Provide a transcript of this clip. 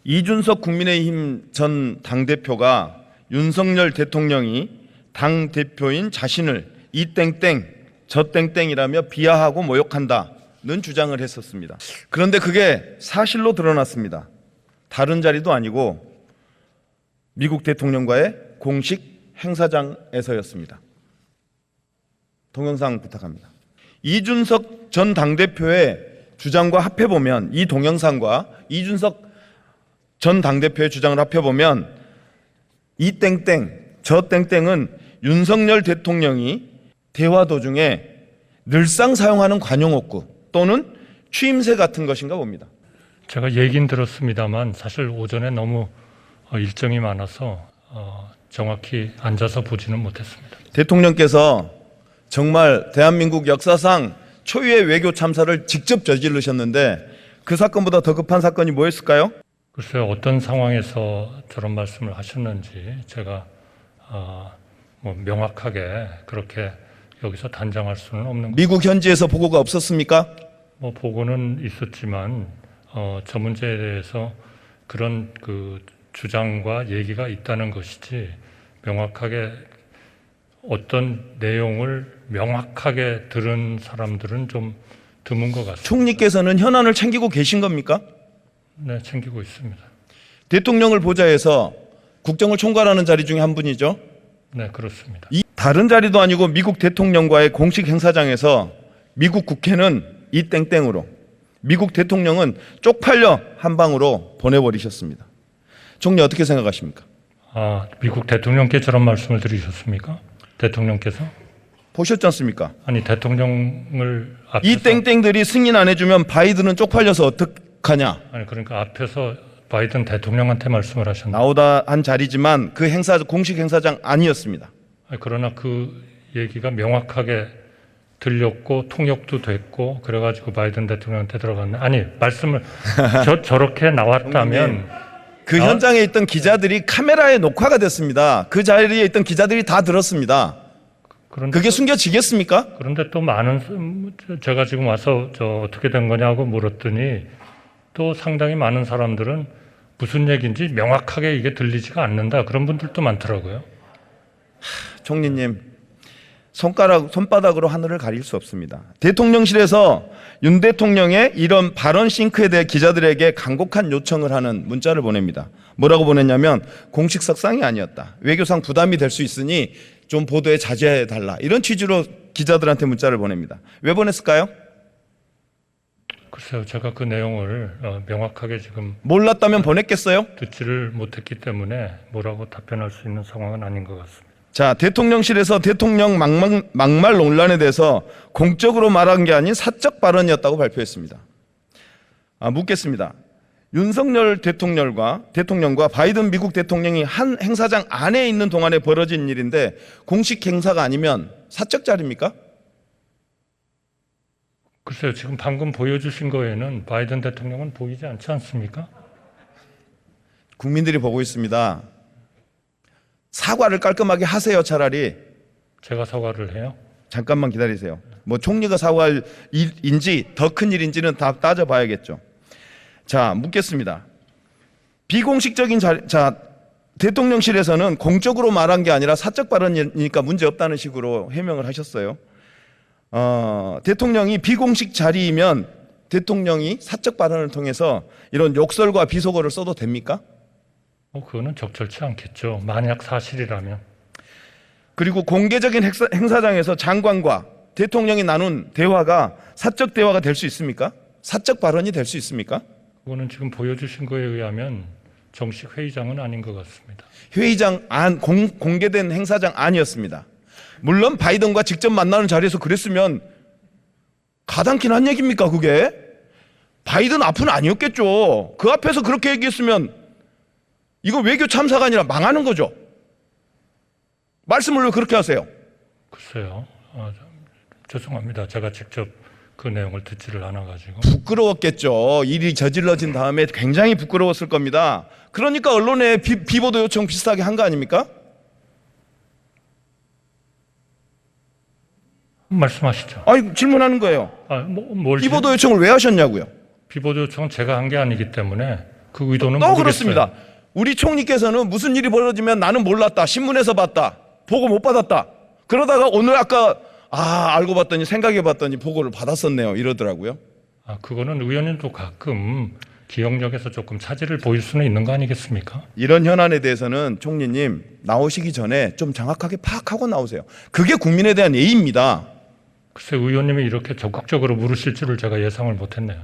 이준석 국민의힘 전 당대표가 윤석열 대통령이 당대표인 자신을 이 땡땡 저 땡땡이라며 비하하고 모욕한다는 주장을 했었습니다. 그런데 그게 사실로 드러났습니다. 다른 자리도 아니고 미국 대통령과의 공식 행사장에서였습니다. 동영상 부탁합니다. 이준석 전 당대표의 주장과 합해보면, 이 동영상과 이준석 전 당대표의 주장을 합해보면 이 땡땡 저 땡땡은 윤석열 대통령이 대화 도중에 늘상 사용하는 관용어구 또는 추임새 같은 것인가 봅니다. 제가 얘긴 들었습니다만 사실 오전에 너무 일정이 많아서 정확히 앉아서 보지는 못했습니다. 대통령께서 정말 대한민국 역사상 초유의 외교 참사를 직접 저지르셨는데 그 사건보다 더 급한 사건이 뭐였을까요? 글쎄요, 어떤 상황에서 저런 말씀을 하셨는지 제가 명확하게 그렇게 여기서 단정할 수는 없는 것. 미국 현지에서 보고가 없었습니까? 보고는 있었지만 저 문제에 대해서 그런 그 주장과 얘기가 있다는 것이지 명확하게 어떤 내용을 명확하게 들은 사람들은 좀 드문 것 같습니다. 총리께서는 현안을 챙기고 계신 겁니까? 네, 챙기고 있습니다. 대통령을 보좌해서 국정을 총괄하는 자리 중에 한 분이죠. 네, 그렇습니다. 이 다른 자리도 아니고 미국 대통령과의 공식 행사장에서 미국 국회는 이 땡땡으로, 미국 대통령은 쪽팔려 한 방으로 보내버리셨습니다. 총리 어떻게 생각하십니까? 미국 대통령께 저런 말씀을 드리셨습니까? 대통령께서? 보셨지 않습니까? 아니, 대통령을 앞에서 이 땡땡들이 승인 안 해주면 바이든은 쪽팔려서 어떡하냐? 아니, 그러니까 앞에서 바이든 대통령한테 말씀을 하셨나요? 나오다 한 자리지만 그 행사 공식 행사장 아니었습니다. 그러나 그 얘기가 명확하게 들렸고 통역도 됐고 그래가지고 바이든 대통령한테 들어갔네. 아니, 말씀을 저렇게 나왔다면 그 현장에 있던 기자들이 카메라에 녹화가 됐습니다. 그 자리에 있던 기자들이 다 들었습니다. 그게 숨겨지겠습니까? 그런데 또 많은, 제가 지금 와서 어떻게 된 거냐고 물었더니 또 상당히 많은 사람들은 무슨 얘기인지 명확하게 이게 들리지가 않는다, 그런 분들도 많더라고요. 총리님, 손바닥으로 하늘을 가릴 수 없습니다. 대통령실에서 윤 대통령의 이런 발언 싱크에 대해 기자들에게 간곡한 요청을 하는 문자를 보냅니다. 뭐라고 보냈냐면 공식 석상이 아니었다, 외교상 부담이 될 수 있으니 좀 보도에 자제해달라, 이런 취지로 기자들한테 문자를 보냅니다. 왜 보냈을까요? 글쎄요, 제가 그 내용을 명확하게 지금 몰랐다면 보냈겠어요? 듣지를 못했기 때문에 뭐라고 답변할 수 있는 상황은 아닌 것 같습니다. 자, 대통령실에서 대통령 막말 논란에 대해서 공적으로 말한 게 아닌 사적 발언이었다고 발표했습니다. 묻겠습니다. 윤석열 대통령과 바이든 미국 대통령이 한 행사장 안에 있는 동안에 벌어진 일인데 공식 행사가 아니면 사적 자리입니까? 글쎄요, 지금 방금 보여주신 거에는 바이든 대통령은 보이지 않지 않습니까? 국민들이 보고 있습니다. 사과를 깔끔하게 하세요, 차라리. 제가 사과를 해요? 잠깐만 기다리세요. 뭐 총리가 사과할 일인지 더 큰 일인지는 다 따져봐야겠죠. 자, 묻겠습니다. 비공식적인 자리, 대통령실에서는 공적으로 말한 게 아니라 사적 발언이니까 문제 없다는 식으로 해명을 하셨어요. 대통령이 비공식 자리이면 대통령이 사적 발언을 통해서 이런 욕설과 비속어를 써도 됩니까? 그거는 적절치 않겠죠, 만약 사실이라면. 그리고 공개적인 행사장에서 장관과 대통령이 나눈 대화가 사적 대화가 될 수 있습니까? 사적 발언이 될 수 있습니까? 그거는 지금 보여주신 거에 의하면 정식 회의장은 아닌 것 같습니다. 회의장 안, 공개된 행사장 아니었습니다. 물론 바이든과 직접 만나는 자리에서 그랬으면 가당키는 한 얘기입니까, 그게? 바이든 앞은 아니었겠죠. 그 앞에서 그렇게 얘기했으면 이거 외교 참사가 아니라 망하는 거죠. 말씀을 왜 그렇게 하세요? 글쎄요, 죄송합니다. 제가 직접 그 내용을 듣지를 않아가지고. 부끄러웠겠죠. 일이 저질러진 다음에 굉장히 부끄러웠을 겁니다. 그러니까 언론에 비보도 요청 비슷하게 한 거 아닙니까? 말씀하시죠. 아니, 질문하는 거예요. 뭘 비보도 요청을 왜 하셨냐고요? 비보도 요청은 제가 한 게 아니기 때문에 그 의도는 또 모르겠어요. 그렇습니다. 우리 총리께서는 무슨 일이 벌어지면 나는 몰랐다. 신문에서 봤다. 보고 못 받았다. 그러다가 오늘 아까 알고 봤더니 생각해 봤더니 보고를 받았었네요. 이러더라고요. 그거는 의원님도 가끔 기억력에서 조금 차질을 보일 수는 있는 거 아니겠습니까? 이런 현안에 대해서는 총리님 나오시기 전에 좀 정확하게 파악하고 나오세요. 그게 국민에 대한 예의입니다. 글쎄 의원님이 이렇게 적극적으로 물으실 줄을 제가 예상을 못했네요.